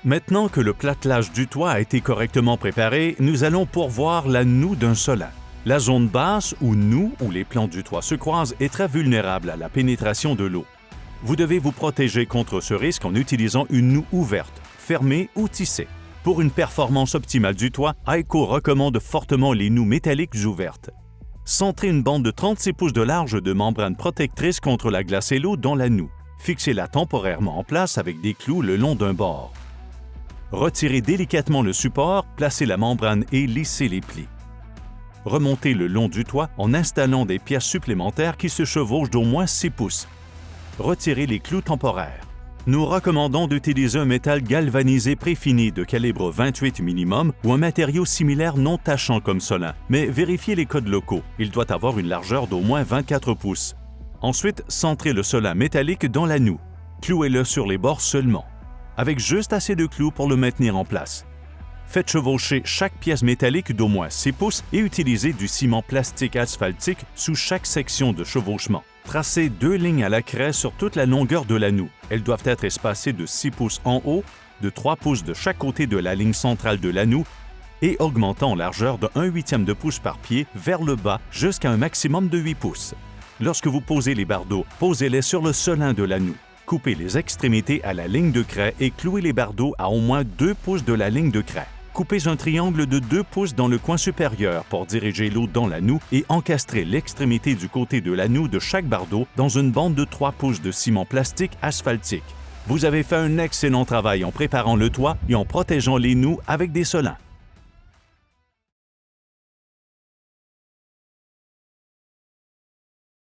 Maintenant que le platelage du toit a été correctement préparé, nous allons pourvoir la noue d'un solin. La zone basse ou noue où les plantes du toit se croisent est très vulnérable à la pénétration de l'eau. Vous devez vous protéger contre ce risque en utilisant une noue ouverte, fermée ou tissée. Pour une performance optimale du toit, AECO recommande fortement les noues métalliques ouvertes. Centrez une bande de 36 pouces de large de membrane protectrice contre la glace et l'eau dans la noue. Fixez-la temporairement en place avec des clous le long d'un bord. Retirez délicatement le support, placez la membrane et lissez les plis. Remontez le long du toit en installant des pièces supplémentaires qui se chevauchent d'au moins 6 pouces. Retirez les clous temporaires. Nous recommandons d'utiliser un métal galvanisé préfini de calibre 28 minimum ou un matériau similaire non tachant comme Solin, mais vérifiez les codes locaux. Il doit avoir une largeur d'au moins 24 pouces. Ensuite, centrez le Solin métallique dans la noue. Clouez-le sur les bords seulement, avec juste assez de clous pour le maintenir en place. Faites chevaucher chaque pièce métallique d'au moins 6 pouces et utilisez du ciment plastique asphaltique sous chaque section de chevauchement. Tracez 2 lignes à la craie sur toute la longueur de la noue. Elles doivent être espacées de 6 pouces en haut, de 3 pouces de chaque côté de la ligne centrale de la noue et augmentant en largeur de 1/8 de pouce par pied vers le bas jusqu'à un maximum de 8 pouces. Lorsque vous posez les bardeaux, posez-les sur le solin de la noue. Coupez les extrémités à la ligne de craie et clouez les bardeaux à au moins 2 pouces de la ligne de craie. Coupez un triangle de 2 pouces dans le coin supérieur pour diriger l'eau dans la noue et encastrez l'extrémité du côté de la noue de chaque bardeau dans une bande de 3 pouces de ciment plastique asphaltique. Vous avez fait un excellent travail en préparant le toit et en protégeant les noues avec des solins.